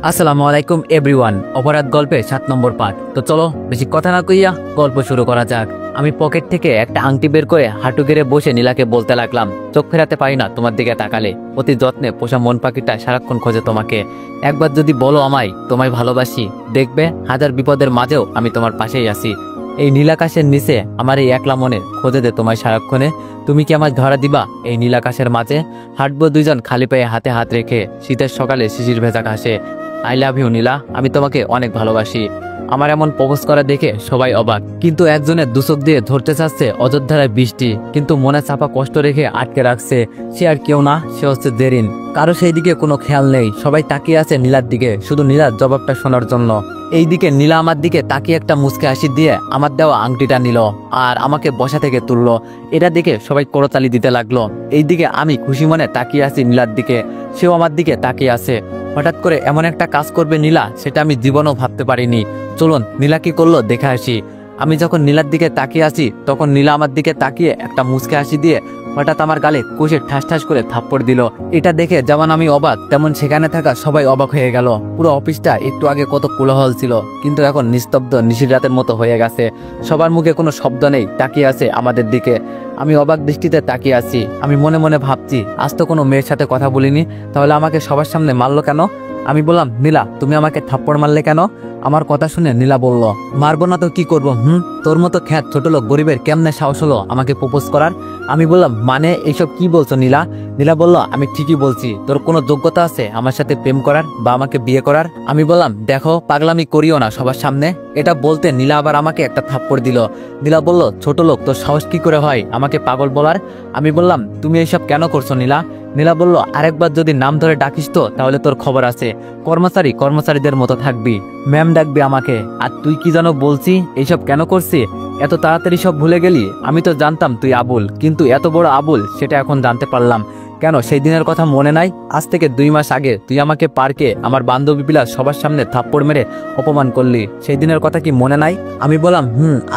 আসসালামু আলাইকুম এভরিওয়ান। অপরাধ গল্পে 7 নম্বর পার্ট। তো চলো বেশি কথা না কইয়া গল্প শুরু করা যাক। আমি পকেট থেকে একটা আংটি বের করে হাঁটু গেড়ে বসে নীলাকে বলতে লাগলাম, চোখ ফেরাতে পারি না তোমার দিকে তাকালে। অতি যত্নে পোষা মন পাখিটা সারাক্ষণ খোঁজে তোমাকে। একবার যদি বলো আমায় তোমায় ভালোবাসি, দেখবে হাজার বিপদের মাঝেও আমি তোমার পাশেই আছি। এই নীলাকাশের নিচে আমার এই একলা মনে খোঁজে দে তোমায় সারাক্ষণে। তুমি কি আমায় ধরা দিবা এই নীলাকাশের মাঝে? হাঁটবো দুইজন খালি পায়ে হাতে হাত রেখে শীতের সকালে শিশির ভেজা ঘাসে। আই লাভ ইউ নীলা, আমি তোমাকে অনেক ভালোবাসি। আমার এমন প্রপোজ করা দেখে সবাই অবাক, কিন্তু একজনের দুচোখ দিয়ে ধরতে চাচ্ছে অযোধ্যায় বৃষ্টি, কিন্তু মনে চাপা কষ্ট রেখে আটকে রাখছে। সে আর কেউ না, সে হচ্ছে জেরিন। কারো সেই দিকে কোনো খেয়াল নেই, সবাই তাকিয়ে আছে নীলার দিকে, শুধু নীলার জবাবটা শোনার জন্য। এইদিকে নীলা আমার দিকে তাকিয়ে একটা মুচকে হাসি দিয়ে আমার দেওয়া আংটিটা নিল আর আমাকে বসা থেকে তুললো। এটা দেখে সবাই করতালি দিতে লাগলো। এইদিকে আমি খুশি মনে তাকিয়ে আছি নীলার দিকে, সেও আমার দিকে তাকিয়ে আছে। হঠাৎ করে এমন একটা কাজ করবে নীলা, সেটা আমি জীবনেও ভাবতে পারিনি। চলুন নীলা কি করলো দেখে আসি। আমি যখন নীলার দিকে তাকিয়ে আছি তখন নীলা আমার দিকে তাকিয়ে একটা মুচকে হাসি দিয়ে হঠাৎ আমার গালে কষে ঠাস ঠাস করে থাপ্পড় দিল। এটা দেখে যেমন আমি অবাক, তেমন সেখানে থাকা সবাই অবাক হয়ে গেল। পুরো অফিসটা একটু আগে কত কোলাহল ছিল, কিন্তু এখন নিস্তব্ধ নিশির রাতের মতো হয়ে গেছে। সবার মুখে কোনো শব্দ নেই, তাকিয়ে আছে আমাদের দিকে। আমি অবাক দৃষ্টিতে তাকিয়ে আছি। আমি মনে মনে ভাবছি, আজ তো কোনো মেয়ের সাথে কথা বলিনি, তাহলে আমাকে সবার সামনে মারলো কেন? আমি বললাম, নীলা তুমি আমাকে থাপ্পড় মারলে কেন? আমার কথা শুনে নীলা বলল, মারবো না তো কি করবো? তোর মতো খ্যাত ছোট লোক গরিবের কেমনে সাহস হলো আমাকে প্রপোজ করার? আমি বললাম, মানে এইসব কি বলছো নীলা? নীলা বলল, আমি ঠিকই বলছি। তোর কোনো যোগ্যতা আছে আমার সাথে প্রেম করার বা আমাকে বিয়ে করার? আমি বললাম, দেখো পাগলামি করিও না সবার সামনে। এটা বলতে নীলা আবার আমাকে একটা থাপ্পড় দিল। নীলা বলল, ছোট লোক তোর সাহস কি করে হয় আমাকে পাগল বলার? আমি বললাম, তুমি এইসব কেন করছো নীলা? নীলা বলল, আরেকবার যদি নাম ধরে ডাকিস তো তাহলে তোর খবর আছে। কর্মচারীদের মতো থাকবি, ম্যাম ডাকবি আমাকে। আর তুই কি যেন বলছি, এইসব কেন করছি? এত তাড়াতাড়ি সব ভুলে গেলি? আমি তো জানতাম তুই আবুল, কিন্তু এত বড় আবুল সেটা এখন জানতে পারলাম। কেন সেই দিনের কথা মনে নাই? আজ থেকে 2 মাস আগে তুই আমাকে পার্কে আমার বান্ধবী পিলা সবার সামনে থাপ্পড় মেরে অপমান করলি, সেই দিনের কথা কি মনে নাই? আমি বললাম,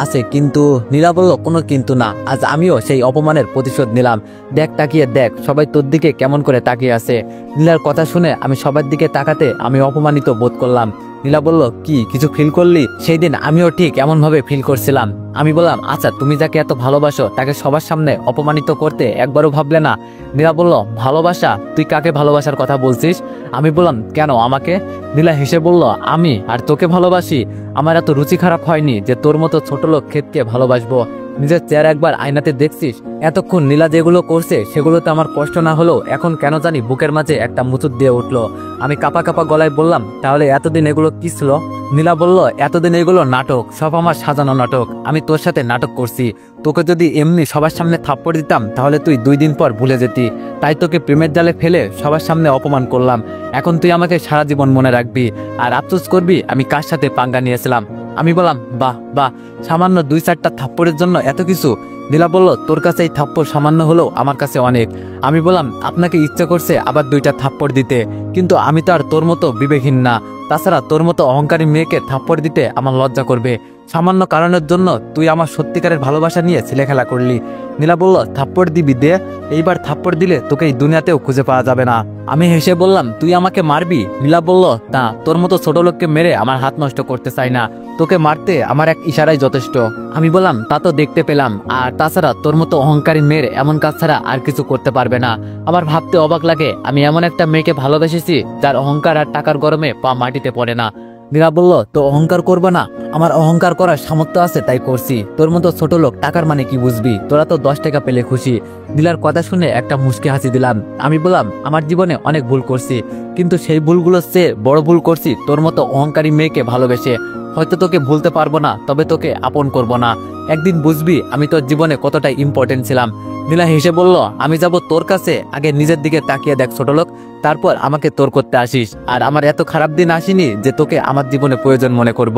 আছে। কিন্তু নীলা বলল, কোনো কিন্তু না, আজ আমিও সেই অপমানের প্রতিশোধ নিলাম। দেখ তাকিয়ে দেখ, সবাই তোর দিকে কেমন করে তাকিয়ে আছে। নীলার কথা শুনে আমি সবার দিকে তাকাতে আমি অপমানিত বোধ করলাম। নীলা বলল, কি কিছু ফিল করলি? সেই দিন আমিও ঠিক এমন ভাবে ফিল করছিলাম। আমি বললাম, আচ্ছা তুমি যাকে এত ভালোবাসো তাকে সবার সামনে অপমানিত করতে একবারও ভাবলে না? নীলা বলল, ভালোবাসা? তুই কাকে ভালোবাসার কথা বলছিস? আমি বললাম, কেন আমাকে? নীলা হেসে বলল, আমি আর তোকে ভালোবাসি? আমার এত রুচি খারাপ হয়নি যে তোর মতো ছোট লোক ক্ষেতকে ভালোবাসবো। নিজের চেহারা একবার আয়নাতে দেখছিস? এতক্ষণ নীলা যেগুলো করছে সেগুলোতে আমার কষ্ট না হলেও এখন কেন জানি বুকের মাঝে একটা মুচুর দিয়ে উঠলো। আমি কাপা কাপা গলায় বললাম, তাহলে এতদিন এগুলো কি ছিল? নীলা বলল, এতদিন এগুলো নাটক, সব আমার সাজানো নাটক। আমি তোর সাথে নাটক করছি। তোকে যদি এমনি সবার সামনে থাপ্পড় দিতাম তাহলে তুই 2 দিন পর ভুলে যেতি, তাই তোকে প্রেমের জালে ফেলে সবার সামনে অপমান করলাম। এখন তুই আমাকে সারা জীবন মনে রাখবি আর আফসোস করবি আমি কার সাথে পাঙ্গা নিয়েছিলাম। আমি বললাম, বাহ বাহ, সামান্য 2-4টা থাপ্পড়ের জন্য এত কিছু? নীলা বলল, তোর কাছে এই থাপ্পড় সামান্য হলেও আমার কাছে অনেক। আমি বললাম, আপনাকে ইচ্ছা করছে আবার 2টা থাপ্পড় দিতে, কিন্তু আমি তো আর তোর মতো বিবেকহীন না। তাছাড়া তোর মতো অহংকারী মেয়েকে থাপ্পড় দিতে আমার লজ্জা করবে। সামান্য কারণের জন্য তুই আমার সত্যিকারের ভালোবাসা নিয়ে ছেলেখেলা করলি। নীলা বলল, থাপ্পড় দিবি দে, এইবার থাপ্পড় দিলে তোকে এই দুনিয়াতেও খুঁজে পাওয়া যাবে না। আমি হেসে বললাম, তুই আমাকে মারবি? নীলা বলল, না, তোর মতো ছোট লোককে মেরে আমার হাত নষ্ট করতে চাই না, তোকে মারতে আমার এক ইশারাই যথেষ্ট। আমি বললাম, তা তো দেখতে পেলাম, আর তাছাড়া তোর মতো অহংকারী মেয়ের এমন কাজ ছাড়া আর কিছু করতে পারবে না। আমার ভাবতে অবাক লাগে আমি এমন একটা মেয়েকে ভালোবেসেছি যার অহংকার আর টাকার গরমে পা মাটিতে পড়ে না। নীলা বলল, তো অহংকার করবে না? আমার অহংকার করার সামর্থ্য আছে তাই করছি। তোর মতো ছোট লোক টাকার মানে কি বুঝবি? তোরা তো 10 টাকা পেলে খুশি। নীলার কথা শুনে একটা মুচকি হাসি দিলাম। আমি বললাম, আমার জীবনে অনেক ভুল করছি, কিন্তু সেই ভুলগুলোর চেয়ে বড় ভুল করছি তোর মতো অহংকারী মেয়েকে ভালোবেসে। হয়তো তোকে ভুলতে পারবো না, তবে তোকে আপন করব না। একদিন বুঝবি আমি তোর জীবনে কতটা ইম্পর্টেন্ট ছিলাম। নীলা হেসে বলল, আমি যাব তোর কাছে? আগে নিজের দিকে তাকিয়ে দেখ ছোট লোক, তারপর আমাকে তোর করতে আসিস। আর আমার এত খারাপ দিন আসেনি যে তোকে আমার জীবনে প্রয়োজন মনে করব।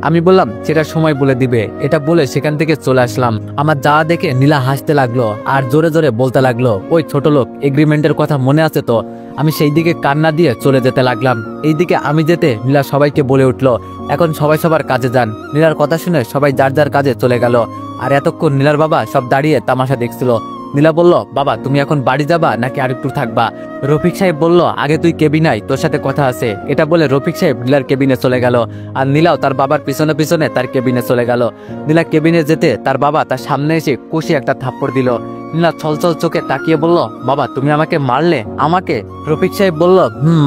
আমি বললাম, সেটা সময় বলে দিবে। এটা বলে সেখান থেকে চলে আসলাম। আমার যাওয়া দেখে নীলা হাসতে লাগলো আর জোরে জোরে বলতে লাগলো, ওই ছোট লোক, এগ্রিমেন্টের কথা মনে আছে তো? আমি সেই দিকে কান্না দিয়ে চলে যেতে লাগলাম। এইদিকে আমি যেতে নীলা সবাইকে বলে উঠলো, এখন সবাই সবার কাজে যান। নীলার কথা শুনে সবাই যার যার কাজে চলে গেল। আর এতক্ষণ নীলার বাবা সব দাঁড়িয়ে তামাশা দেখছিল। নীলা বলল, বাবা তুমি এখন বাড়ি যাবা নাকি আরেকটু থাকবা? রফিক সাহেব বলল, আগে তুই কেবিন আয়, তোর সাথে কথা আছে। এটা বলে রফিক সাহেব নীলার কেবিনে চলে গেল, আর নীলাও তার বাবার পিছনে পিছনে তার কেবিনে চলে গেল। নীলা কেবিনে যেতে তার বাবা তার সামনে এসে কষি একটা থাপ্পড় দিল। নীলা ছলছল চোখে তাকিয়ে বলল, বাবা তুমি আমাকে মারলে? আমাকে? রফিক সাহেব বলল,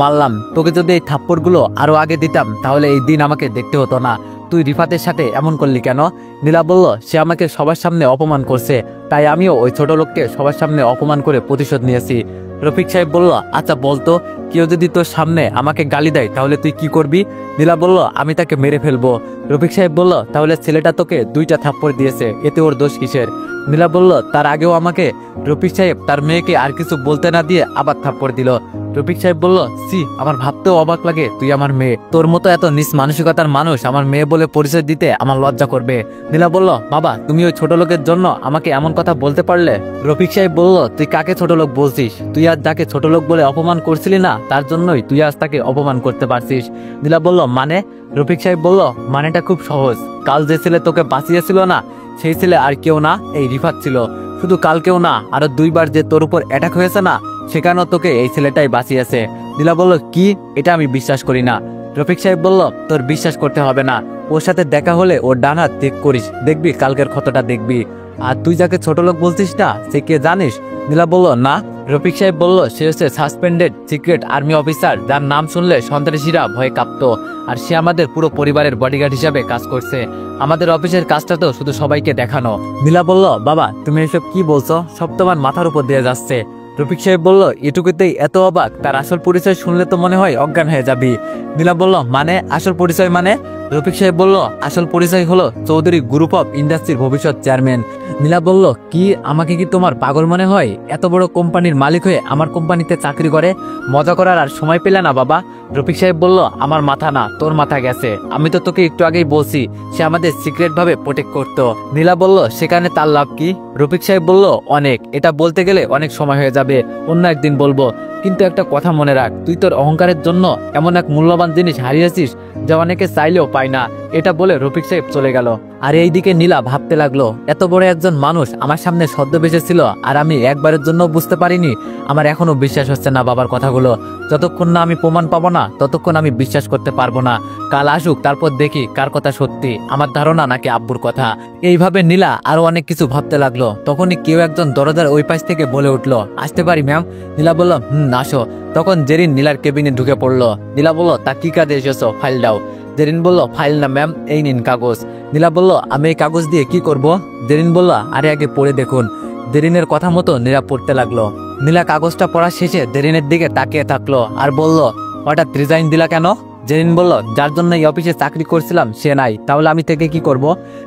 মারলাম। তোকে যদি এই থাপ্পড়গুলো আরো আগে দিতাম তাহলে এই দিন আমাকে দেখতে হতো না। তুই রিফাতের সাথে এমন করলি কেন? নীলা বলল, সে আমাকে সবার সামনে অপমান করছে, তাই আমিও ওই ছোট লোককে সবার সামনে অপমান করে প্রতিশোধ নিয়েছি। রফিক সাহেব বলল, আচ্ছা বলতো, কেউ যদি তোর সামনে আমাকে গালি দেয় তাহলে তুই কি করবি? নীলা বলল, আমি তাকে মেরে ফেলবো। রফিক সাহেব বলল, তাহলে ছেলেটা তোকে 2টা থাপ্পড় দিয়েছে, এতে ওর দোষ কিসের? নীলা বলল, তার আগেও আমাকে রফিক সাহেব তার মেয়েকে আর কিছু বলতে না দিয়ে আবার থাপ্পড় দিল। রফিক সাহেব বলল, সি, আমার ভাবতেও অবাক লাগে তুই আমার মেয়ে। তোর মতো এত নিজ মানসিকতার মানুষ আমার মেয়ে বলে পরিচয় দিতে আমার লজ্জা করবে। নীলা বলল, বাবা তুমি ওই ছোট লোকের জন্য আমাকে এমন কথা বলতে পারলে? রফিক সাহেব বলল, তুই কাকে ছোট লোক বলছিস? তুই আজ যাকে ছোট লোক বলে অপমান করছিলি না, তার জন্যই তুই আজ তাকে অপমান করতে পারছিস। নীলা বলল, মানে? রফিক সাহেব বলল, মানেটা খুব সহজ। কাল যে ছেলে তোকে বাঁচিয়েছিল না, সেই ছেলে আর কেউ না, এই রিফাত ছিল। শুধু কালকেও না, আরো 2বার যে তোর উপর অ্যাটাক হয়েছে না, সেখানেও তোকে এই ছেলেটাই বাঁচিয়েছে। নীলা বলল, কি? এটা আমি বিশ্বাস করি না। রফিক সাহেব বলল, তোর বিশ্বাস করতে হবে না। ওর সাথে দেখা হলে ওর ডান হাত ঠিক করিস, দেখবি কালকের ক্ষতটা দেখবি। আর তুই যাকে ছোট লোক বলছিস না, সে কে জানিস? নীলা বলল, না। রফিক সাহেব বলল, সে হচ্ছে সাসপেন্ডেড সিক্রেট আর্মি অফিসার, যার নাম শুনলে সন্ত্রাসীরা ভয়ে কাঁপত। আর সে আমাদের পুরো পরিবারের বডিগার্ড হিসাবে কাজ করছে। আমাদের অফিসের কাজটা তো শুধু সবাইকে দেখানো। নীলা বলল, বাবা তুমি এসব কি বলছো? সব তোমার মাথার উপর দিয়ে যাচ্ছে। রফিক সাহেব বলল, এটুকুতেই এত অবাক? তার আসল পরিচয় শুনলে তো মনে হয় অজ্ঞান হয়ে যাবি। নীলা বলল, মানে আসল পরিচয় মানে? রফিক সাহেব বলল, আসল পরিচয় হলো চৌধুরী গ্রুপ অফ ইন্ডাস্ট্রির ভবিষ্যৎ চেয়ারম্যান। নীলা বলল, কি, আমাকে কি তোমার পাগল মনে হয়? এত বড় কোম্পানির মালিক হয়ে আমার কোম্পানিতে চাকরি করে? মজা করার আর সময় পেলে না বাবা। রফিক সাহেব বলল, আমার মাথা না, তোর মাথা গেছে। আমি তো তোকে একটু আগেই বলছি সে আমাদের সিক্রেট ভাবে প্রোটেক্ট করতো। নীলা বলল, সেখানে তার লাভ কি? রফিক সাহেব বলল, অনেক। এটা বলতে গেলে অনেক সময় হয়ে যাবে, অন্য একদিন বলবো। কিন্তু একটা কথা মনে রাখ, তুই তোর অহংকারের জন্য এমন এক মূল্যবান জিনিস হারিয়েছিস যা অনেকে চাইলেও পায় না। এটা বলে রফিক সাহেব চলে গেল। আর এইদিকে নীলা ভাবতে লাগলো, এত বড় একজন মানুষ আমার সামনে ছদ্মবেশে ছিল, আর আমি একবারের জন্য বুঝতে পারিনি। আমার এখনো বিশ্বাস হচ্ছে না বাবার কথাগুলো। যতক্ষণ না আমি প্রমাণ পাবো না, ততক্ষণ আমি বিশ্বাস করতে পারবো না। কাল আসুক, তারপর দেখি কার কথা সত্যি, আমার ধারণা নাকি আব্বুর কথা। এইভাবে নীলা আরো অনেক কিছু ভাবতে লাগলো। তখনই কেউ একজন দরজার ওই পাশ থেকে বলে উঠলো, আসতে পারি ম্যাম? নীলা বলল, আসো। তখন জেরিন নীলার কেবিনে ঢুকে পড়লো। নীলা বলল, তা কি কাজে এসেছো? ফাইল দাও। জেরিন বলল, ফাইল না ম্যাম, এই নিন কাগজ। নীলা বলল, আমি এই কাগজ দিয়ে কি করব? জেরিন বলল, আরে আগে পড়ে দেখুন। জেরিনের কথা মতো নীলা পড়তে লাগলো। নীলা কাগজটা পড়া শেষে জেরিনের দিকে তাকিয়ে থাকলো আর বলল, হঠাৎ রিজাইন দিলা কেন? জেরিন বলল, যার জন্য এই অফিসে চাকরি করছিলাম সে নাই, তাহলে আমি থেকে কি করব?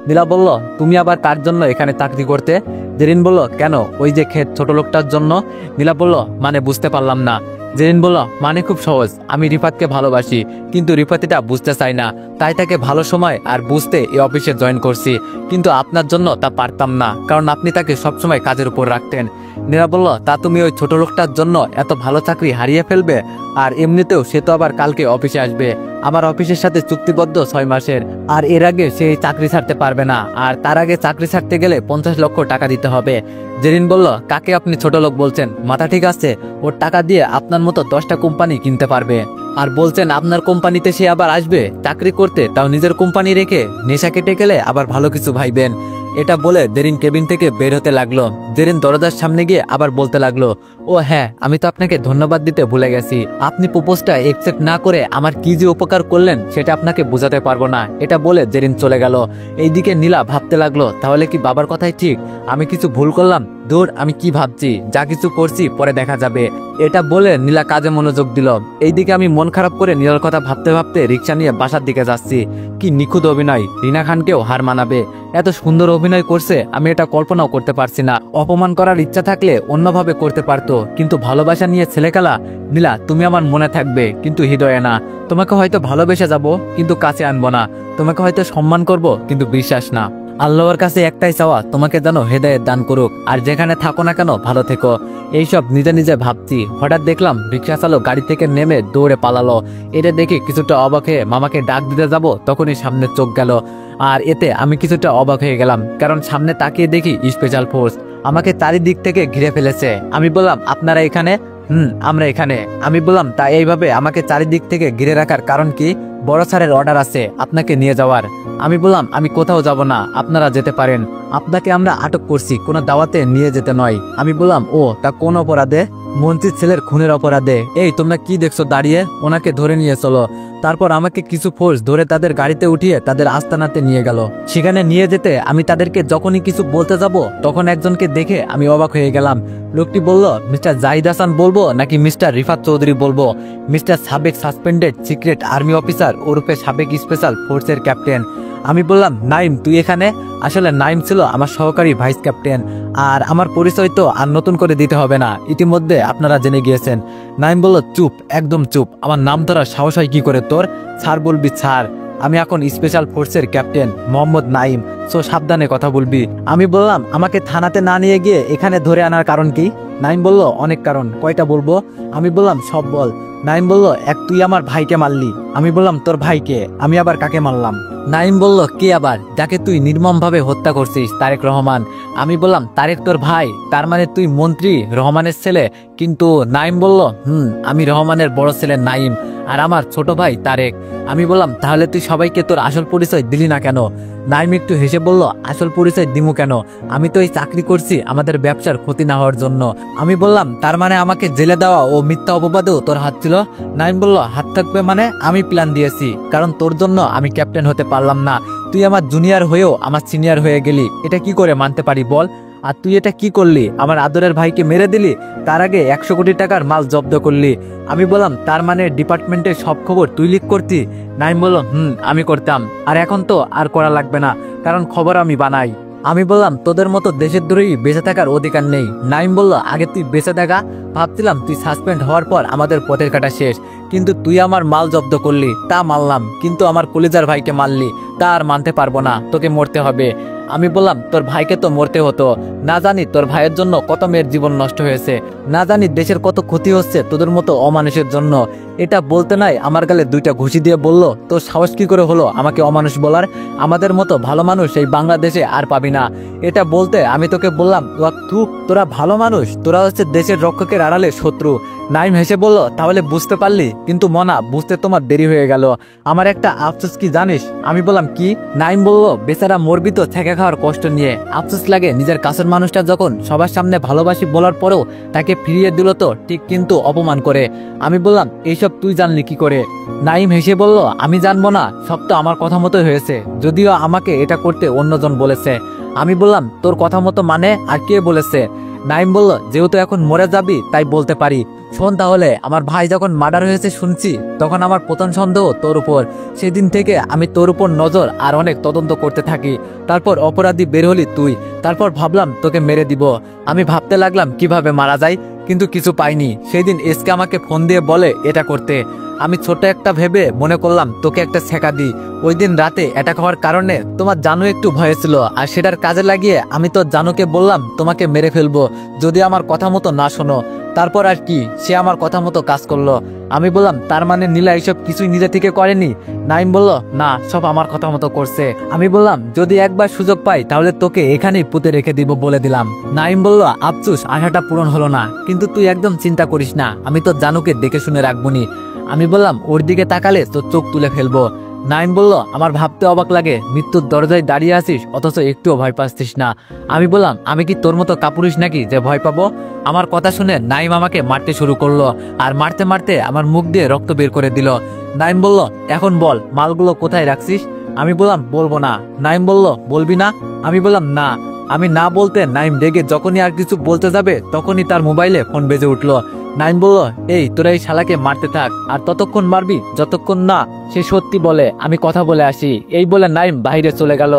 নীলা বলল, তুমি আবার কার জন্য এখানে চাকরি করতে? জেরিন বলল, কেন, ওই যে ক্ষেত ছোট লোকটার জন্য। নীলা বলল, মানে বুঝতে পারলাম না। জেরিন বলল, মানে খুব সহজ, আমি রিফাতকে ভালোবাসি, কিন্তু রিফাত এটা বুঝতে চাই না, তাই তাকে ভালো সময় আর বুঝতে এই অফিসে জয়েন করছি। কিন্তু আপনার জন্য তা পারতাম না, কারণ আপনি তাকে সবসময় কাজের উপর রাখতেন। নীলা বলল, তা তুমি ওই ছোট লোকটার জন্য এত ভালো চাকরি হারিয়ে ফেলবে? আর এমনিতেও সে তো আবার কালকে অফিসে আসবে। আমার অফিসের সাথে চুক্তিবদ্ধ 6 মাসের, আর এর আগে সে চাকরি ছাড়তে পারবে না। আর তার আগে চাকরি ছাড়তে গেলে 50 লক্ষ টাকা দিতে হবে। জেরিন বলল, কাকে আপনি ছোট লোক বলছেন? মাথা ঠিক আছে? ওর টাকা দিয়ে আপনার মতো 10টা কোম্পানি কিনতে পারবে। আর বলছেন আপনার কোম্পানিতে সে আবার আসবে চাকরি করতে, তাও নিজের কোম্পানি রেখে? নেশা কেটে গেলে আবার ভালো কিছু ভাইবেন। এটা বলে জেরিন কেবিন থেকে বের হতে লাগলো। জেরিন দরজার সামনে গিয়ে আবার বলতে লাগলো, ও হ্যাঁ, আমি তো আপনাকে ধন্যবাদ দিতে ভুলে গেছি। আপনি প্রপোজটা একসেপ্ট না করে আমার কি যে উপকার করলেন সেটা আপনাকে বোঝাতে পারবো না। এটা বলে জেরিন চলে গেল। এইদিকে নীলা ভাবতে লাগলো, তাহলে কি বাবার কথাই ঠিক? আমি কিছু ভুল করলাম? দূর, আমি কি ভাবছি, যা কিছু করছি পরে দেখা যাবে। এটা বলে নীলা কাজে মনোযোগ দিল। এইদিকে আমি মন খারাপ করে নীলার কথা ভাবতে ভাবতে রিক্সা নিয়ে বাসার দিকে যাচ্ছি। কি নিখুঁত অভিনয়, রিনা খানকেও হার মানাবে। এত সুন্দর অভিনয় করছে, আমি এটা কল্পনাও করতে পারছি না। অপমান করার ইচ্ছা থাকলে অন্যভাবে করতে পারতো, কিন্তু ভালোবাসা নিয়ে ছেলেখেলা। নীলা, তুমি আমার মনে থাকবে, কিন্তু হৃদয়ে না। তোমাকে হয়তো ভালোবেসে যাব, কিন্তু কাছে আনবো না। তোমাকে হয়তো সম্মান করব, কিন্তু বিশ্বাস না। আল্লাহর কাছে একটাই চাওয়া, তোমাকে যেন হেদায়েত দান করুক। আর যেখানে থাকো না কেন ভালো থেকো। এইসব নিজে নিজে ভাবছি, হঠাৎ দেখলাম রিক্সা চালক গাড়ি থেকে নেমে দৌড়ে পালালো। এটা দেখে কিছুটা অবাক হয়ে মামাকে ডাক দিতে যাব, তখনই সামনে চোখ গেল। আর এতে আমি কিছুটা অবাক হয়ে গেলাম, কারণ সামনে তাকিয়ে দেখি স্পেশাল ফোর্স। আমাকে চারিদিক থেকে ঘিরে ফেলেছে। আমি বললাম আপনারা এখানে? আমরা এখানে। আমি বললাম তা এইভাবে আমাকে চারিদিক থেকে ঘিরে রাখার কারণ কি? বড় স্যারের অর্ডার আছে আপনাকে নিয়ে যাওয়ার। আমি বললাম আমি কোথাও যাব না, আপনারা যেতে পারেন। আপনাকে আমরা আটক করছি, কোনো দাওয়াতে নিয়ে যেতে নয়। আমি বললাম ও তা কোন অপরাধে? মন্ত্রীর ছেলের খুনের অপরাধে। এই তোমরা কি দেখছো দাঁড়িয়ে? ওনাকে ধরে নিয়ে চলো। তারপর আমাকে কিছু ফোর্স ধরে তাদের গাড়িতে উঠিয়ে তাদের আস্তানাতে নিয়ে গেল। সেখানে নিয়ে যেতে আমি তাদেরকে যখনই কিছু বলতে যাব তখন একজনকে দেখে আমি অবাক হয়ে গেলাম। লোকটি বলল, মিস্টার জাহিদ হাসান বলবো নাকি মিস্টার রিফাত চৌধুরী বলবো? মিস্টার সাবেক সাসপেন্ডেড সিক্রেট আর্মি অফিসার ওরফে সাবেক স্পেশাল ফোর্সের ক্যাপ্টেন। আমি বললাম নাইম তুই এখানে? আসলে নাইম ছিল আমার সহকারী ভাইস ক্যাপ্টেন। আর আমার পরিচয় তো আর নতুন করে দিতে হবে না, ইতিমধ্যে আপনারা জেনে গিয়েছেন। নাইম বলল, চুপ, একদম চুপ। আমার নাম ধরার সাহস হয় কি করে তোর? স্যার বলবি স্যার। আমি এখন স্পেশাল ফোর্সের ক্যাপ্টেন মোহাম্মদ নাইম, সো সাবধানে কথা বলবি। আমি বললাম আমাকে থানাতে না নিয়ে গিয়ে এখানে ধরে আনার কারণ কি? নাইম বলল, অনেক কারণ, কয়টা বলবো? আমি বললাম সব বল। নাইম বলল, এক তুই আমার ভাইকে মারলি। আমি বললাম তোর ভাইকে? আমি আবার কাকে মারলাম? নাইম বলল, কে আবার? যাকে তুই নির্মমভাবে হত্যা করছিস, তারেক রহমান। আমি বললাম তারেক তোর ভাই? তার মানে তুই মন্ত্রী রহমানের ছেলে? কিন্তু নাইম বলল, আমি রহমানের বড় ছেলে নাইম, আর আমার ছোট ভাই তারেক। আমি বললাম তাহলে তুই সবাইকে তোর আসল পরিচয় দিলি না কেন? নাইম একটু হেসে বলল, আসল পরিচয় দিমু কেন? আমি তো এই চাকরি করছি আমাদের ব্যবসার ক্ষতি না হওয়ার জন্য। আমি বললাম তার মানে আমাকে জেলে দেওয়া ও মিথ্যা অপবাদেও তোর হাত ছিল? নাইম বলল, হাত থাকবে মানে? আমি প্ল্যান দিয়েছি, কারণ তোর জন্য আমি ক্যাপ্টেন হতে পারলাম না। তুই আমার জুনিয়র হয়েও আমার সিনিয়র হয়ে গেলি, এটা কি করে মানতে পারি বল? আর তুই এটা কি করলি? আমার আদরের ভাইকে মেরে দিলি, তার আগে 100 কোটি টাকার মাল জব্দ করলি। আমি বললাম তার মানে ডিপার্টমেন্টের সব খবর তুই লিক করতি? নাইম বলল, আমি করতাম, আর এখন তো আর করা লাগবে না, কারণ খবর আমি বানাই। আমি বললাম তোদের মতো দেশের দ্রোহী বেঁচে থাকার অধিকার নেই। নাইম বলল, আগে তুই বেঁচে দেখা। ভাবছিলাম তুই সাসপেন্ড হওয়ার পর আমাদের পথের কাটা শেষ, কিন্তু তুই আমার মাল জব্দ করলি, তা মানলাম, কিন্তু আমার কলিজার ভাইকে মারলি, তা আর মানতে পারবো না, তোকে মরতে হবে। আমি বললাম তোর ভাইকে তো মরতে হতো, না জানি তোর ভাইয়ের জন্য কত মেয়ের জীবন নষ্ট হয়েছে, না জানি দেশের কত ক্ষতি হচ্ছে তোদের মতো অমানুষের জন্য। এটা বলতে নাই আমার গালে 2টা ঘুষি দিয়ে বলল, তোর সাহস কি করে হলো আমাকে অমানুষ বলার? আমাদের মতো ভালো মানুষ এই বাংলাদেশে আর পাবি না। এটা বলতে আমি তোকে বললাম, তোরা ভালো মানুষ, তোরা হচ্ছে দেশের রক্ষকের আড়ালে শত্রু। নাইম হেসে বলল, তাহলে বুঝতে পারলি? কিন্তু মনা, বুঝতে তোমার দেরি হয়ে গেল। আমার একটা আফসোস কি জানিস? আমি বললাম কি? নাইম বলল, বেচারা মরবি তো থেকে খাওয়ার কষ্ট নিয়ে। আফসোস লাগে নিজের কাছের মানুষটা যখন সবার সামনে ভালোবাসি বলার পরেও তাকে ফিরিয়ে দিল তো ঠিক, কিন্তু অপমান করে। আমি বললাম এইসব তুই জানলি কি করে? নাইম হেসে বলল, আমি জানবো না, সব তো আমার কথা মতো হয়েছে, যদিও আমাকে এটা করতে অন্যজন বলেছে। আমি বললাম তোর কথা মতো মানে? আর কে বলেছে? নাইম বলল, যেহেতু এখন মরে যাবি তাই বলতে পারি। শোন তাহলে, আমার ভাই যখন মার্ডার হয়েছে শুনছি, তখন আমার প্রথম সন্দেহ তোর উপর। সেদিন থেকে আমি তোর উপর নজর আর অনেক তদন্ত করতে থাকি। তারপর অপরাধী বের হলি তুই, তারপর ভাবলাম তোকে মেরে দিব। আমি ভাবতে লাগলাম কিভাবে মারা যায়, কিন্তু কিছু পাইনি। সেই দিন এসকে আমাকে ফোন দিয়ে বলে এটা করতে। আমি ছোট একটা ভেবে মনে করলাম তোকে একটা ছেঁকা দিই। ওই দিন রাতে অ্যাটাক হওয়ার কারণে তোমার জানু একটু ভয়ে ছিল, আর সেটার কাজে লাগিয়ে আমি তোর জানুকে বললাম তোমাকে মেরে ফেলবো যদি আমার কথা মতো না শোনো। তারপর আর কি, সে আমার কথা মতো কাজ করলো। আমি বললাম তার মানে নীলা এইসব কিছুই নিজে থেকে করেনি? নাইম বলল, না, সব আমার কথা মতো করছে। আমি বললাম যদি একবার সুযোগ পাই তাহলে তোকে এখানেই পুঁতে রেখে দিব বলে দিলাম। নাইম বলল, আফসোস, আশাটা পূরণ হলো না, কিন্তু তুই একদম চিন্তা করিস না, আমি তোর জানুকে দেখে শুনে রাখবনি। আমি বললাম ওর দিকে তাকালে তোর চোখ তুলে ফেলবো। নাইম বলল, আমার ভাবতে অবাক লাগে, মৃত্যুর দরজায় দাঁড়িয়ে আছিস অথচ একটুও ভয় পাচ্ছিস না। আমি বললাম আমি কি তোর মতো কাপুরুষ নাকি যে ভয় পাবো? আমার কথা শুনে নাইম আমাকে মারতে শুরু করলো, আর মারতে মারতে আমার মুখ দিয়ে রক্ত বের করে দিল। নাইম বলল, এখন বল মালগুলো কোথায় রাখছিস? আমি বললাম বলবো না। নাইম বলল, বলবি না? আমি বললাম না। আমি না বলতে নাইম রেগে যখনই আর কিছু বলতে যাবে তখনই তার মোবাইলে ফোন বেজে উঠলো। নাইম বলল, এই তোরা এই শালাকে মারতে থাক, আর ততক্ষণ মারবি যতক্ষণ না সে সত্যি বলে আমি কথা বলে আসি। এই বলে নাইম বাইরে চলে গেল।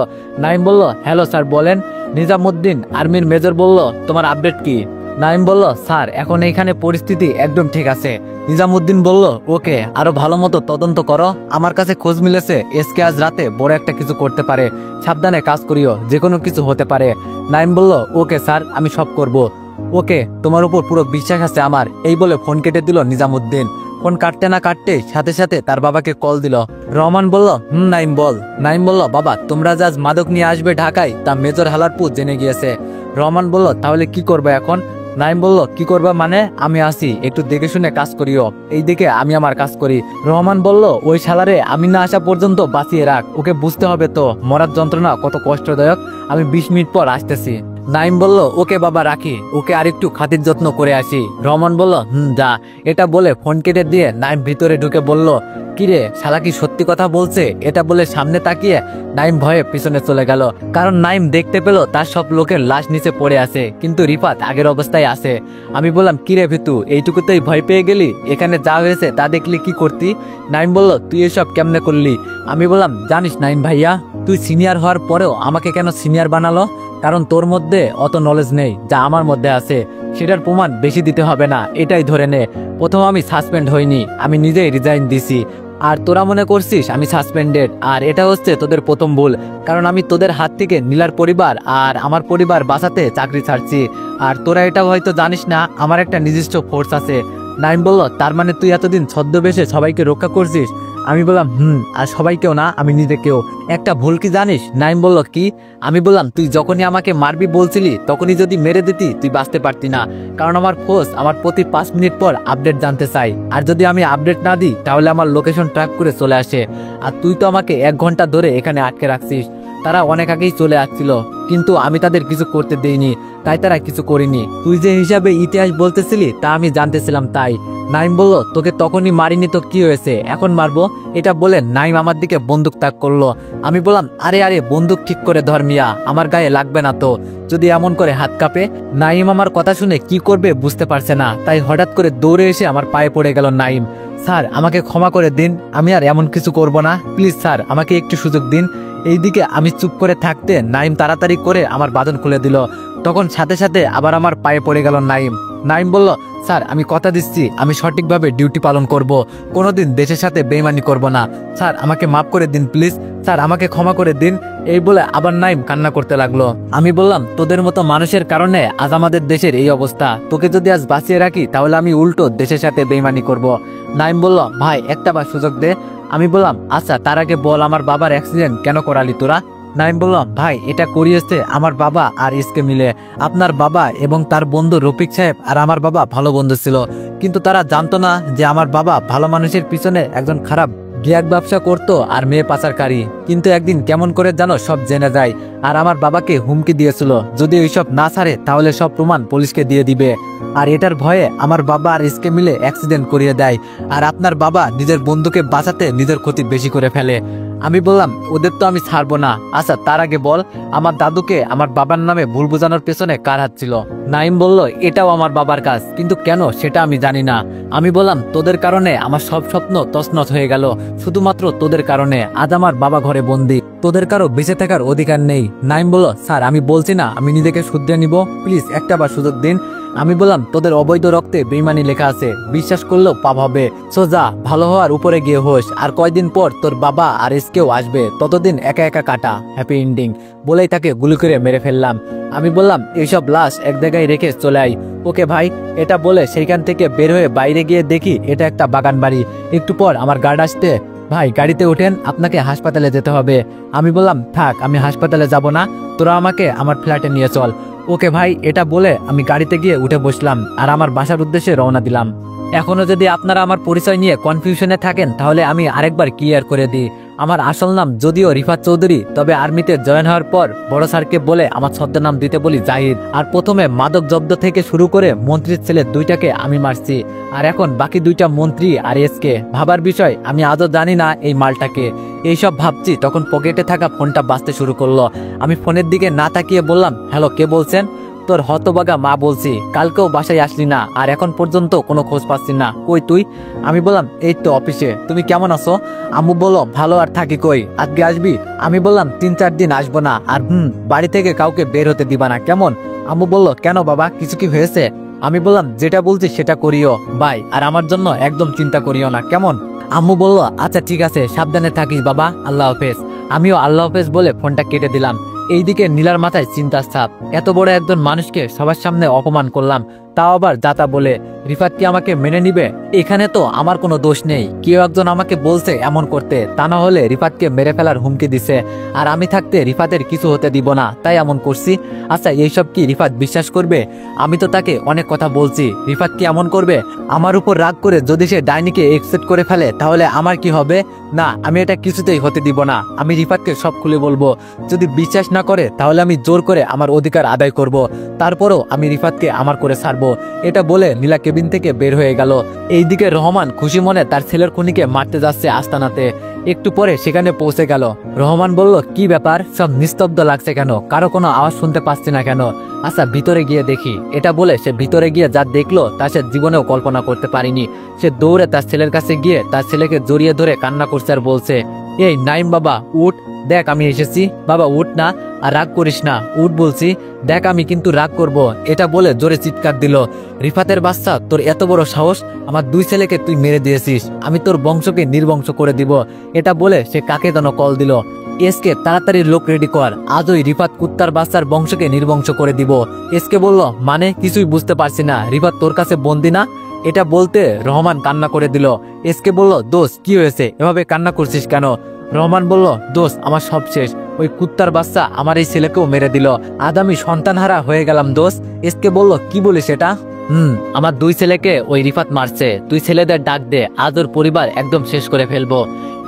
নাইম বলল, হ্যালো স্যার বলেন। নিজামুদ্দিন আর্মির মেজর বলল, তোমার আপডেট কি? নাইম বলল, স্যার এখন এইখানে পরিস্থিতি একদম ঠিক আছে। নিজামুদ্দিন বলল, ওকে, আরো ভালো মতো তদন্ত করো। আমার কাছে খোঁজ মিলেছে এসকে আজ রাতে বড় একটা কিছু করতে পারে, সাবধানে কাজ করিও, যে কোনো কিছু হতে পারে। নাইম বলল, ওকে স্যার, আমি সব করব। ওকে, তোমার উপর পুরো বিশ্বাস আছে আমার। এই বলে ফোন কেটে দিল নিজামুদ্দিন। ফোন কাটতে না কাটতে সাথে সাথে তার বাবাকে কল দিল। রহমান বলল, নাইম বল। নাইম বলল, বাবা তোমরা যে আজ মাদক নিয়ে আসবে ঢাকায় তা মেজর হালারপুর জেনে গিয়েছে। রহমান বলল, তাহলে কি করবে এখন? নাইম বলল, কি করবা মানে, আমি আসি, একটু দেখে শুনে কাজ করিও, এই দিকে আমি আমার কাজ করি। রহমান বলল, ওই শালারে আমি না আসা পর্যন্ত বাঁচিয়ে রাখ, ওকে বুঝতে হবে তো মরার যন্ত্রণা কত কষ্টদায়ক। আমি 20 মিনিট পর আসতেছি। নাইম বলল, ওকে বাবা রাখি, ওকে আরেকটু খাতির যত্ন করে আসি। রহমান বলল, যা। এটা বলে ফোন কেটে দিয়ে নাইম ভিতরে ঢুকে বলল, কিরে শালা কি সত্যি কথা বলছে? এটা বলে সামনে তাকিয়ে নাইম ভয়ে পিছনে চলে গেল, কারণ নাইম দেখতে পেল তার সব লোকের লাশ নিচে পড়ে আছে, কিন্তু রিফাত আগের অবস্থায় আছে। আমি বললাম, কিরে ভিতু, এইটুকুতেই ভয় পেয়ে গেলি? এখানে যা হয়েছে তা দেখলি কি করতি? নাইম বলল, তুই এসব কেমনে করলি? আমি বললাম, জানিস নাইম ভাইয়া, তুই সিনিয়র হওয়ার পরেও আমাকে কেন সিনিয়র বানালো? কারণ তোর মধ্যে অত নলেজ নেই যা আমার মধ্যে আছে, সেটার প্রমাণ বেশি দিতে হবে না, এটাই ধরে নে। প্রথম আমি সাসপেন্ড হইনি, আমি নিজেই রিজাইন দিছি। আর তোরা মনে করছিস আমি সাসপেন্ডেড, আর এটা হচ্ছে তোদের প্রথম ভুল, কারণ আমি তোদের হাত থেকে নীলার পরিবার আর আমার পরিবার বাঁচাতে চাকরি ছাড়ছি। আর তোরা এটা হয়তো জানিস না, আমার একটা নিজস্ব ফোর্স আছে। নাইম বলল, তার মানে তুই এতদিন ছদ্মবেশে সবাইকে রক্ষা করছিস? আমি বললাম, আর সবাইকেও না, আমি নিজেকেও। একটা ভুল কি জানিস? নাইম বলল, কি? আমি বললাম, তুই যখনই আমাকে মারবি বলছিলি, তখনই যদি মেরে দিতি তুই বাঁচতে পারতি না, কারণ আমার ফোর্স আমার প্রতি 5 মিনিট পর আপডেট জানতে চাই, আর যদি আমি আপডেট না দিই তাহলে আমার লোকেশন ট্র্যাক করে চলে আসে। আর তুই তো আমাকে 1 ঘন্টা ধরে এখানে আটকে রাখছিস। তারা অনেক আগেই চলে আসছিল, কিন্তু আমি তাদের কিছু করতে দেইনি, তাই তারা কিছু করিনি। তুই যে হিসাবে ইতিহাস বলতেছিলি তা আমি জানতেছিলাম তাই। নাইম বলল, তোকে তখনই মারিনি তো কি হয়েছে, এখন মারবো? এটা বলে নাইম আমার দিকে বন্দুক তাক করলো। আমি বললাম, আরে আরে বন্দুক ঠিক করে ধর মিয়া, আমার গায়ে লাগবে না তো, যদি এমন করে হাত কাঁপে। নাইম আমার কথা শুনে কি করবে বুঝতে পারছে না, তাই হঠাৎ করে দৌড়ে এসে আমার পায়ে পড়ে গেল নাইম। স্যার আমাকে ক্ষমা করে দিন, আমি আর এমন কিছু করব না, প্লিজ স্যার আমাকে একটু সুযোগ দিন। এইদিকে আমি চুপ করে থাকতে নাইম তাড়াতাড়ি করে আমার বাঁধন খুলে দিল, তখন সাথে সাথে আবার আমার পায়ে পড়ে গেল নাইম। নাইম বলল, স্যার আমি কথা দিচ্ছি আমি সঠিকভাবে ডিউটি পালন করব, কোনোদিন দেশের সাথে বেইমানি করব না, স্যার আমাকে মাফ করে দিন প্লিজ, স্যার আমাকে ক্ষমা করে দিন। এই বলে আবার নাইম কান্না করতে লাগলো। আমি বললাম, তোদের মতো মানুষের কারণে আজ আমাদের দেশের এই অবস্থা, তোকে যদি আজ বাঁচিয়ে রাখি তাহলে আমি উল্টো দেশের সাথে বেইমানি করব। নাইম বলল, ভাই একটা বার সুযোগ দে। আমি বললাম, আচ্ছা তার আগে বল আমার বাবার অ্যাক্সিডেন্ট কেন করালি তোরা? নাইম বললাম, ভাই এটা করিয়েছে আমার বাবা আর ইসকে মিলে। আপনার বাবা এবং তার বন্ধু রফিক সাহেব আর আমার বাবা ভালো বন্ধু ছিল, কিন্তু তারা জানতো না যে আমার বাবা ভালো মানুষের পিছনে একজন খারাপ ড্রাগ ব্যবসা করতো আর মেয়ে পাচারকারী। কিন্তু একদিন কেমন করে জানো সব জেনে যায়, আর আমার বাবাকে হুমকি দিয়েছিল যদি ওইসব না ছাড়ে তাহলে সব প্রমাণ পুলিশকে দিয়ে দিবে। আর এটার ভয়ে আমার বাবা আর ইসকে মিলে অ্যাক্সিডেন্ট করিয়ে দেয়, আর আপনার বাবা নিজের বন্ধুকে বাঁচাতে নিজের ক্ষতি বেশি করে ফেলে। আমি বললাম, ওদের তো আমি ছাড়বো না। আচ্ছা তার আগে বল, আমার দাদুকে আমার বাবার নামে ভুল বোঝানোর পেছনে কার হাত ছিল? নাইম বলল, এটাও আমার বাবার কাজ, কিন্তু কেন সেটা আমি জানি না। আমি বললাম, তোদের কারণে আমার সব স্বপ্ন তছনছ হয়ে গেল, শুধুমাত্র তোদের কারণে আজ আমার বাবা ঘরে বন্দি, তোদের কারো বেঁচে থাকার অধিকার নেই। নাইম বলল, স্যার আমি বলছি না আমি নিজেকে শুধরে নিব, প্লিজ একটা বার সুযোগ দিন। আমি বললাম, তোদের অবৈধ রক্তে বেইমানি লেখা আছে, বিশ্বাস করলেও পাপ হবে, সো যা ভালো হওয়ার উপরে গিয়ে হোস, আর কয়দিন পর তোর বাবা আর এসকেও আসবে, ততদিন একা একা কাটা, হ্যাপি এন্ডিং। বলেই তাকে গুলি করে মেরে ফেললাম। আমি বললাম, এইসব লাশ এক জায়গায় রেখে চলে আই। ওকে ভাই। এটা বলে সেইখান থেকে বের হয়ে বাইরে গিয়ে দেখি এটা একটা বাগান বাড়ি। একটু পর আমার গার্ড আসতে, ভাই গাড়িতে ওঠেন, আপনাকে হাসপাতালে যেতে হবে। আমি বললাম, থাক আমি হাসপাতালে যাব না, তোরা আমাকে আমার ফ্ল্যাটে নিয়ে চল। ওকে ভাই। এটা বলে আমি গাড়িতে গিয়ে উঠে বসলাম আর আমার বাসার উদ্দেশ্যে রওনা দিলাম। এখনো যদি আপনারা আমার পরিচয় নিয়ে কনফিউশনে থাকেন তাহলে আমি আরেকবার ক্লিয়ার করে দিই। আমার আসল নাম যদিও রিফাত চৌধুরী, তবে আর্মিতে জয়েন হওয়ার পর বড় স্যারকে বলে আমার ছদ্মনাম দিতে বলি জাহিদ। আর প্রথমে মাদক জব্দ থেকে শুরু করে মন্ত্রীর ছেলে 2টাকে আমি মারছি, আর এখন বাকি 2টা মন্ত্রী আর এসকে। ভাবার বিষয়, আমি আজও জানি না এই মালটাকে। এইসব ভাবছি তখন পকেটে থাকা ফোনটা বাজতে শুরু করলো। আমি ফোনের দিকে না তাকিয়ে বললাম, হ্যালো কে বলছেন? তোর হতবাগা মা বলছি, কালকেও বাসায় আসলি না আর এখন পর্যন্ত কোনো খোঁজ পাচ্ছি না, কই তুই? আমি বললাম, এই তো অফিসে, তুমি কেমন আছো? আম্মু বলল, ভালো আর থাকি, কই আজকে আসবি? আমি বললাম, 3-4 দিন আসবো না, আর বাড়ি থেকে কাউকে বের হতে দিবা না, কেমন? আম্মু বলল, কেন বাবা, কিছু কি হয়েছে? আমি বললাম, যেটা বলছি সেটা করিও ভাই, আর আমার জন্য একদম চিন্তা করিও না, কেমন? আম্মু বলল, আচ্ছা ঠিক আছে, সাবধানে থাকিস বাবা, আল্লাহ হাফেজ। আমিও আল্লাহ হাফেজ বলে ফোনটা কেটে দিলাম। এইদিকে নীলার মাথায় চিন্তার ছাপ, এত বড় একজন মানুষকে সবার সামনে অপমান করলাম, তাও আবার যাতা বলে। রিফাত কি আমাকে মেনে নিবে? এখানে তো আমার কোনো দোষ নেই, কেউ একজন আমাকে বলছে এমন করতে, তা না হলে রিফাতকে মেরে ফেলার হুমকি দিছে, আর আমি থাকতে রিফাতের কিছু হতে দিব না, তাই এমন করছি। আচ্ছা এইসব কি রিফাত বিশ্বাস করবে? আমি তো তাকে অনেক কথা বলছি, রিফাত কি এমন করবে? আমার উপর রাগ করে যদি সে ডাইনিকে একসেপ্ট করে ফেলে তাহলে আমার কি হবে? না, আমি এটা কিছুতেই হতে দিব না। আমি রিফাতকে সব খুলে বলবো, যদি বিশ্বাস না করে তাহলে আমি জোর করে আমার অধিকার আদায় করব, তারপরও আমি রিফাতকে আমার করে ছাড়বো। এটা বলে নীলা কেবিন থেকে বের হয়ে গেল। এইদিকে রহমান খুশি মনে তার ছেলের খুনিকে মারতে যাচ্ছে আস্তানাতে। একটু পরে সেখানে পৌঁছে গেল। রহমান বলল, কি ব্যাপার, সব নিস্তব্ধ লাগছে কেন, কারো কোনো আওয়াজ শুনতে পাচ্ছি না কেন? আচ্ছা ভিতরে গিয়ে দেখি। এটা বলে সে ভিতরে গিয়ে যা দেখলো তা সে জীবনেও কল্পনা করতে পারিনি। সে দৌড়ে তার ছেলের কাছে গিয়ে তার ছেলেকে জড়িয়ে ধরে কান্না করছে আর বলছে, এই নাইম বাবা উঠ, দেখ আমি এসেছি, বাবা উঠ না, আর রাগ করিস না, উঠ বলছি, দেখ আমি কিন্তু রাগ করব। এটা বলে জোরে চিৎকার দিল, রিফাতের বাচ্চা, তোর এত বড় সাহস, আমার দুই ছেলেকে তুই মেরে দিয়েছিস, আমি তোর বংশকে নির্বংশ করে দিব। এটা বলে সে কাকে যেন কল দিল, এসকে তাড়াতাড়ি লোক রেডি কর, আজই রিফাত কুত্তার বাচ্চার বংশকে নির্বংশ করে দিব। এসকে বলল, মানে কিছুই বুঝতে পারছি না, রিফাত তোর কাছে বন্দি না? এটা বলতে রহমান কান্না করে দিল। এসকে বলল, দোস্ত কি হয়েছে, এভাবে কান্না করছিস কেন? রহমান বলল, দোস্ত আমার সব শেষ, ওই কুত্তার বাচ্চা আমার এই ছেলেকেও মেরে দিল, আজ আমি সন্তানহারা হয়ে গেলাম দোস্ত। এসকে বলল, কি বলিস এটা? আমার দুই ছেলেকে ওই রিফাত মারছে, তুই ছেলেদের ডাক দে, আজ ওর পরিবার একদম শেষ করে ফেলবো।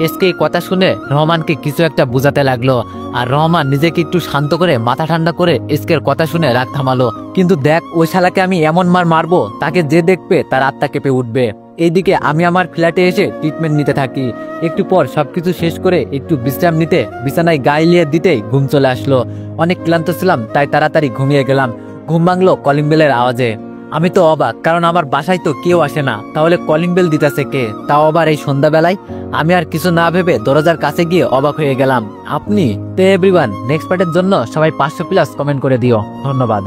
এসকে এই কথা শুনে রহমানকে কিছু একটা বুঝাতে লাগলো, আর রহমান নিজেকে একটু শান্ত করে মাথা ঠান্ডা করে এসকের কথা শুনে রাগ থামালো। কিন্তু দেখ, ওই শালাকে আমি এমন মার মারবো তাকে যে দেখবে তার আত্মা কেঁপে উঠবে। এইদিকে আমি আমার ফ্ল্যাটে এসে ট্রিটমেন্ট নিতে থাকি। একটু পর সবকিছু শেষ করে একটু বিশ্রাম নিতে বিছানায় গায়ে লিয়ে দিতেই ঘুম চলে আসলো। অনেক ক্লান্ত ছিলাম তাই তাড়াতাড়ি ঘুমিয়ে গেলাম। ঘুম ভাঙলো কলিং বেলের আওয়াজে। আমি তো অবাক, কারণ আমার বাসায় তো কেউ আসে না, তাহলে কলিং বেল দিতেছে কে, তাও আবার এই সন্ধ্যাবেলায়? আমি আর কিছু না ভেবে দরজার কাছে গিয়ে অবাক হয়ে গেলাম। আপনি তো এভরিওয়ান, নেক্সট পার্টের জন্য সবাই 500+ কমেন্ট করে দিও। ধন্যবাদ।